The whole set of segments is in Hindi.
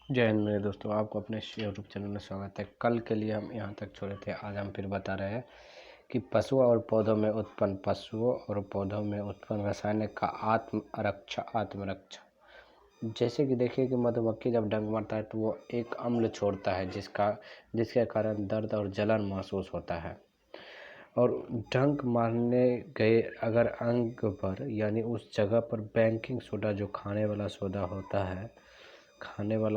जय हिंद मेरे दोस्तों, आपको अपने यूट्यूब चैनल में स्वागत है। कल के लिए हम यहाँ तक छोड़े थे, आज हम फिर बता रहे हैं कि पशुओं और पौधों में उत्पन्न रासायनिक का आत्मरक्षा। जैसे कि देखिए कि मधुमक्खी जब डंक मारता है तो वो एक अम्ल छोड़ता है जिसके कारण दर्द और जलन महसूस होता है। और डंक मारने गए अगर अंग पर यानी उस जगह पर बेकिंग सोडा जो खाने वाला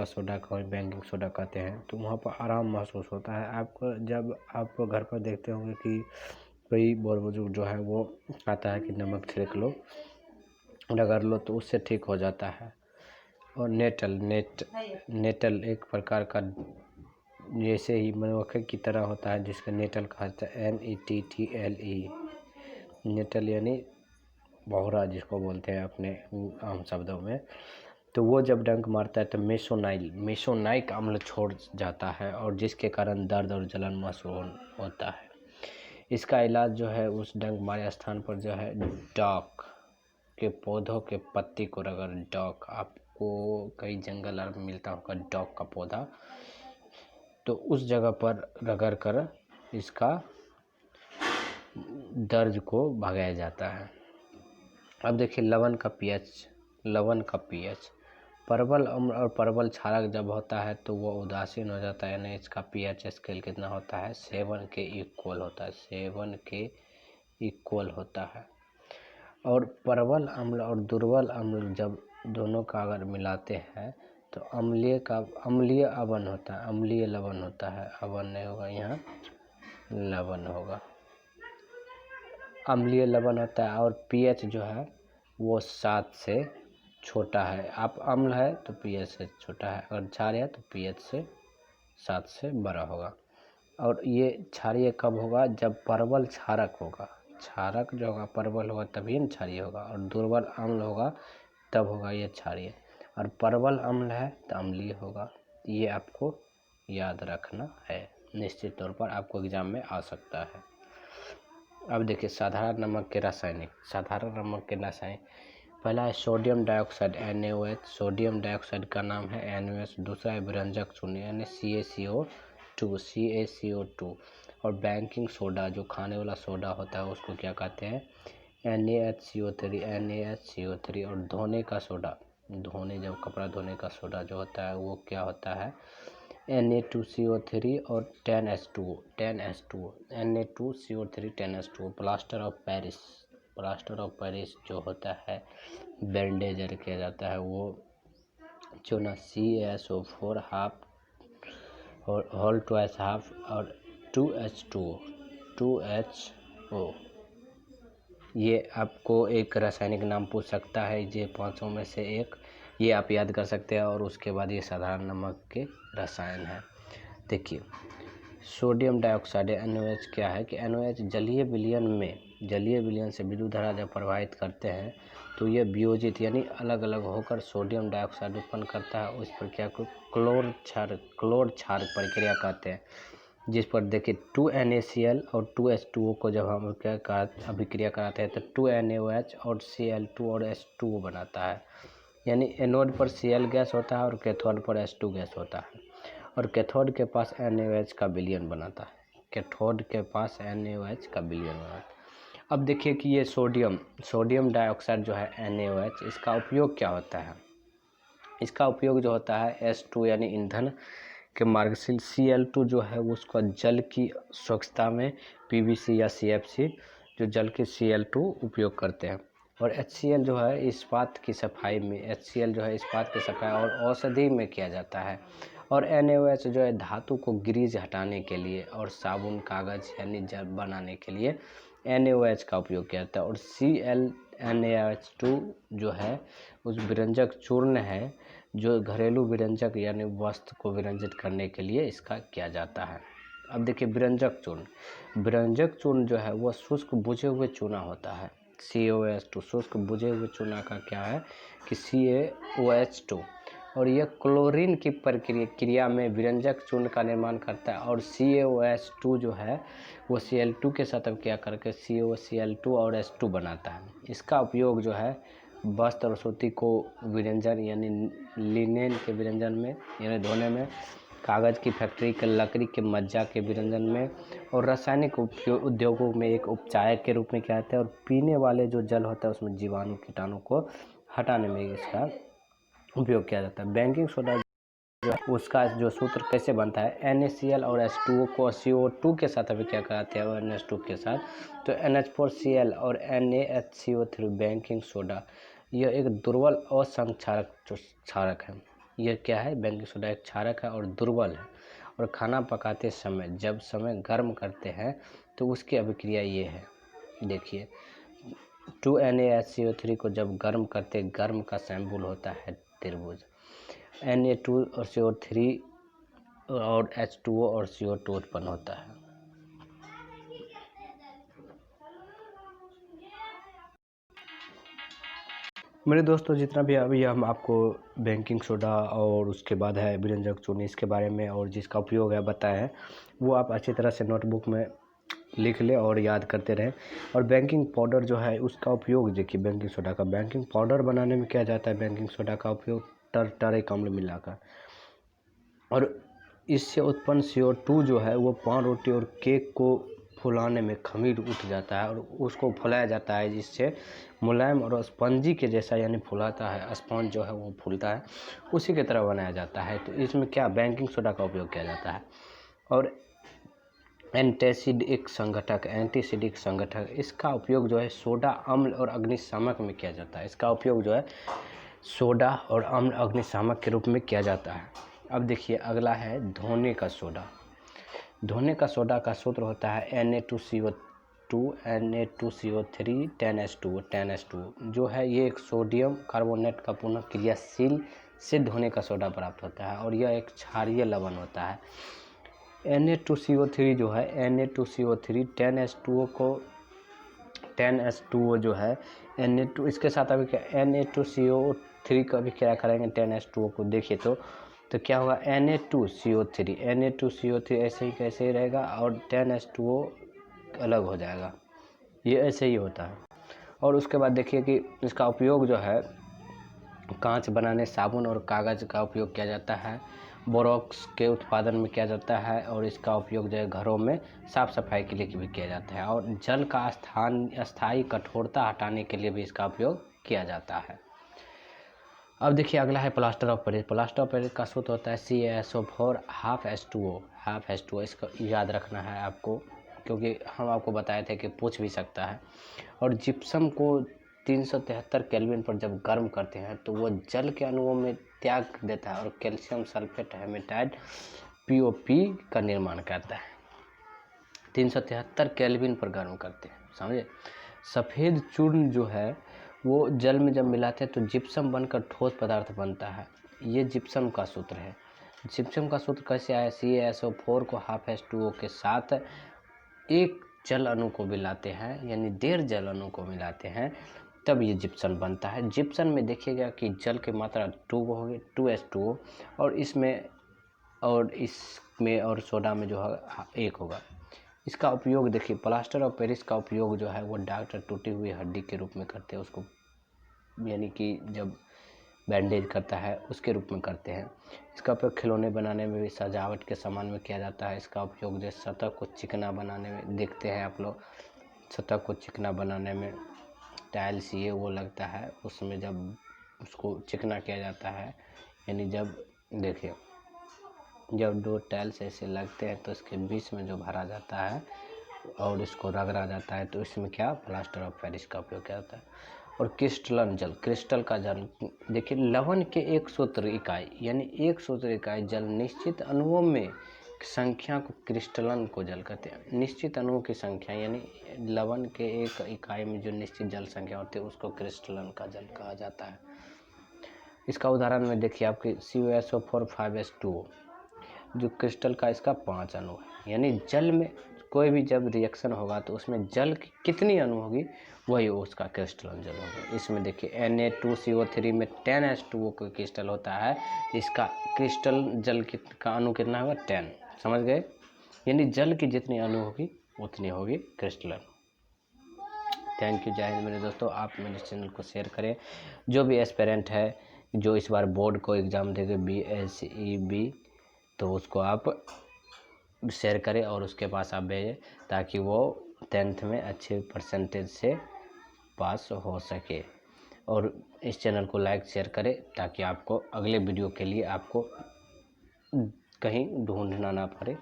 सोडा को बेकिंग सोडा कहते हैं, तो वहाँ पर आराम महसूस होता है आपको। जब आप घर पर देखते होंगे कि कोई बड़ बुजुर्ग जो है वो कहता है कि नमक छिड़क लो, रगड़ लो, तो उससे ठीक हो जाता है। और नेटल एक प्रकार का जैसे ही मधुमक्खी की तरह होता है, जिसका नेटल कहा जाता है, NETTLE। नेटल यानी भौरा जिसको बोलते हैं अपने आम शब्दों में। तो वो जब डंक मारता है तो मेसोनाइक अम्ल छोड़ जाता है और जिसके कारण दर्द और जलन महसूस होता है। इसका इलाज जो है उस डंक मारे स्थान पर जो है डॉक के पौधों के पत्ती को रगड़, डॉक आपको कई जंगल में मिलता होगा डॉक का पौधा, तो उस जगह पर रगड़ कर इसका दर्द को भगाया जाता है। अब देखिए लवण का पीएच। परवल अम्ल और परवल क्षारक जब होता है तो वो उदासीन हो जाता है, यानी इसका पीएच स्केल कितना होता है, 7 के इक्वल होता है। और परवल अम्ल और दुर्बल अम्ल जब दोनों का अगर मिलाते हैं तो अम्लीय लवण होता है। अवन नहीं होगा, यहाँ लवण होगा। अम्लीय लवण होता है और पीएच जो है वो 7 से छोटा है। आप अम्ल है तो पीएच से छोटा है, अगर क्षार है तो पीएच से 7 से बड़ा होगा। और ये क्षारीय कब होगा, जब परवल क्षारक होगा। क्षारक जो होगा परवल होगा तभी न क्षारीय होगा, और दुर्बल अम्ल होगा तब होगा ये क्षारीय। और परवल अम्ल है तो अम्लीय होगा। ये आपको याद रखना है, निश्चित तौर पर आपको एग्जाम में आ सकता है। अब देखिए साधारण नमक के रासायनिक। पहला है sodium dioxide NaOH। Sodium dioxide का नाम है NaOH। दूसरा है विरंजक चूर्ण यानी CaCO2। और बेकिंग सोडा जो खाने वाला सोडा होता है उसको क्या कहते हैं, NaHCO3। और धोने का सोडा, जब कपड़ा धोने का सोडा जो होता है वो क्या होता है, Na2CO3 और 10H2O। Na2CO3 10H2O। Plaster of Paris जो होता है बैंडेज किया जाता है, वो चूना CaSO4 हाफ और होल ट्वाइस हाफ और 2H2O। ये आपको एक रासायनिक नाम पूछ सकता है, ये 500 में से एक, ये आप याद कर सकते हैं। और उसके बाद ये साधारण नमक के रसायन है। देखिए सोडियम डाइऑक्साइड NaOH क्या है कि NaOH जलीय विलयन से विद्युत धारा जब प्रवाहित करते हैं तो ये वियोजित यानी अलग अलग होकर सोडियम डाइऑक्साइड उत्पन्न करता है। उस प्रक्रिया को क्लोर क्षारक प्रक्रिया कहते हैं, जिस पर देखिए 2NaCl और 2H2O को जब हम अभिक्रिया कराते हैं तो 2NaOH और Cl2 और H2O बनाता है। यानी एनोड पर Cl गैस होता है और कैथोड पर H2 गैस होता है, और कैथोड के पास NaOH का विलयन बनाता है। अब देखिए कि ये सोडियम डाइऑक्साइड जो है NaOH, इसका उपयोग क्या होता है। इसका उपयोग जो होता है H2 यानी ईंधन के मार्गशील, Cl2 जो है उसको जल की स्वच्छता में PVC या CFC जो जल की Cl2 उपयोग करते हैं। और HCl जो है इस्पात की सफाई और औषधि में किया जाता है। और NaOH जो है धातु को ग्रीज हटाने के लिए और साबुन, कागज़ यानी जल बनाने के लिए NaOH का उपयोग किया जाता है। और ClNaOH2 जो है उस विरंजक चूर्ण है जो घरेलू विरंजक यानी वस्त्र को विरंजित करने के लिए इसका किया जाता है। अब देखिए विरंजक चूर्ण जो है वह शुष्क बुझे हुए चूना होता है। CaOH2 शुष्क बुझे हुए चूना का क्या है कि CaOH2, और यह क्लोरीन की क्रिया में विरंजक चूर्ण का निर्माण करता है। और CaOH2 जो है वो Cl2 के साथ अब क्या करके CaCl2 और H2 बनाता है। इसका उपयोग जो है वस्त्र और सूती को विरंजन यानी लिनेन के विरंजन में यानी धोने में, कागज़ की फैक्ट्री के लकड़ी के मज्जा के विरंजन में, और रासायनिक उद्योगों में एक उपचायक के रूप में क्या होता है, और पीने वाले जो जल होता है उसमें जीवाणु कीटाणु को हटाने में इसका उपयोग किया जाता है। बेकिंग सोडा जो है उसका जो सूत्र कैसे बनता है, NaCl और H2O को CO2 के साथ अभी क्या कराते हैं, और NH2 के साथ, तो NH4Cl और NaHCO3 बेकिंग सोडा यह एक दुर्बल असंक्षारक क्षारक है। यह क्या है, बेकिंग सोडा एक क्षारक है और दुर्बल है, और खाना पकाते समय जब गर्म करते हैं तो उसकी अभिक्रिया ये है, देखिए 2NaHCO3 को जब गर्म करते, गर्म का सैम्बुल होता है त्रिभुज, Na2 और CO3 और H2O और CO2 उत्पन्न होता है। मेरे दोस्तों, जितना भी अभी हम आपको बेकिंग सोडा और उसके बाद है व्यंजक चूर्ण इसके बारे में और जिसका उपयोग है बताए हैं, वो आप अच्छी तरह से नोटबुक में लिख लें और याद करते रहें। और बेकिंग पाउडर जो है उसका उपयोग देखिए, बेकिंग सोडा का बेकिंग पाउडर बनाने में किया जाता है। बेकिंग सोडा का उपयोग टार्टरिक अम्ल मिलाकर, और इससे उत्पन्न CO2 जो है वो पान, रोटी और केक को फुलाने में खमीर उठ जाता है और उसको फुलाया जाता है, जिससे मुलायम और स्पंजी के जैसा यानी फुलाता है, स्पंज जो है वो फूलता है, उसी की तरह बनाया जाता है। तो इसमें क्या बेकिंग सोडा का उपयोग किया जाता है। और एंटीसिडिक संगठक, इसका उपयोग जो है सोडा, अम्ल और अग्निशामक में किया जाता है। इसका उपयोग जो है सोडा और अम्ल अग्निशामक के रूप में किया जाता है। अब देखिए अगला है धोने का सोडा। धोने का सोडा का सूत्र होता है Na2CO2 Na2CO3 10H2 जो है ये एक सोडियम कार्बोनेट का पुनः क्रियाशील से धोने का सोडा प्राप्त होता है, और यह एक क्षारीय लवण होता है। Na2CO3 जो है Na2CO3 10H2O को 10H2O जो है Na2 इसके साथ अभी क्या Na2CO3 का भी क्या करेंगे 10H2O को देखिए तो क्या होगा Na2CO3 ऐसे ही कैसे ही रहेगा और 10H2O अलग हो जाएगा, ये ऐसे ही होता है। और उसके बाद देखिए कि इसका उपयोग जो है कांच बनाने, साबुन और कागज़ का उपयोग किया जाता है, बोरॉक्स के उत्पादन में किया जाता है, और इसका उपयोग जो है घरों में साफ़ सफाई के लिए भी किया जाता है, और जल का स्थायी कठोरता हटाने के लिए भी इसका उपयोग किया जाता है। अब देखिए अगला है plaster of Paris. Plaster of Paris का सूत्र होता है CaSO4 हाफ H2O। इसका याद रखना है आपको, क्योंकि हम आपको बताए थे कि पूछ भी सकता है। और जिप्सम को 373 केल्विन पर जब गर्म करते हैं तो वो जल के अणुओं में त्याग देता है और कैल्शियम सल्फेट हेमेटाइड POP का निर्माण करता है। 373 केल्विन पर गर्म करते हैं, समझे। सफ़ेद चूर्ण जो है वो जल में जब मिलाते हैं तो जिप्सम बनकर ठोस पदार्थ बनता है। ये जिप्सम का सूत्र है। जिप्सम का सूत्र कैसे आया, CaSO4 को हाफ H2O के साथ एक जल अणु को मिलाते हैं, यानी 1.5 जल अणु को मिलाते हैं, तब ये जिप्सम बनता है। जिप्सम में देखिएगा कि जल की मात्रा 2 होगी 2H2O, और इसमें और सोडा में जो है 1 होगा। इसका उपयोग देखिए, प्लास्टर ऑफ पेरिस का उपयोग जो है वो डॉक्टर टूटी हुई हड्डी के रूप में करते हैं, उसको यानी कि जब बैंडेज करता है उसके रूप में करते हैं। इसका उपयोग खिलौने बनाने में भी, सजावट के सामान में किया जाता है। इसका उपयोग जैसे सतह को चिकना बनाने में देखते हैं आप लोग, सतह को चिकना बनाने में टाइल्स ये वो लगता है, उसमें जब उसको चिकना किया जाता है, यानी जब देखिए जब 2 टाइल्स ऐसे लगते हैं तो इसके बीच में जो भरा जाता है और इसको रगड़ा जाता है, तो इसमें क्या प्लास्टर ऑफ पेरिस का उपयोग किया जाता है। और क्रिस्टलन जल, क्रिस्टल का जल देखिए, लवण के एक सूत्र इकाई यानी एक सूत्र इकाई जल निश्चित अणुओं में संख्या को क्रिस्टलन को जल कहते हैं। निश्चित अणुओं की संख्या यानी लवण के एक इकाई में जो निश्चित जल संख्या होती है उसको क्रिस्टलन का जल कहा जाता है। इसका उदाहरण में देखिए आपके CaSO4 5H2O जो क्रिस्टल का इसका 5 अणु है, यानी जल में कोई भी जब रिएक्शन होगा तो उसमें जल की कितनी अणु होगी वही उसका क्रिस्टलन जल होगा। इसमें देखिए Na2CO3 में 10H2O का क्रिस्टल होता है, इसका क्रिस्टल जल का अणु कितना होगा 10, समझ गए। यानी जल की जितनी अणु होगी उतनी होगी क्रिस्टलन। थैंक यू, जय हिंद मेरे दोस्तों। आप मेरे चैनल को शेयर करें। जो भी एस्पिरेंट है जो इस बार बोर्ड को एग्ज़ाम देंगे BSEB, तो उसको आप शेयर करें और उसके पास आप भेजें ताकि वो 10th में अच्छे परसेंटेज से पास हो सके। और इस चैनल को लाइक शेयर करें ताकि आपको अगले वीडियो के लिए आपको कहीं ढूंढना ना पड़े।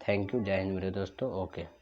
थैंक यू, जय हिंद मेरे दोस्तों। ओके।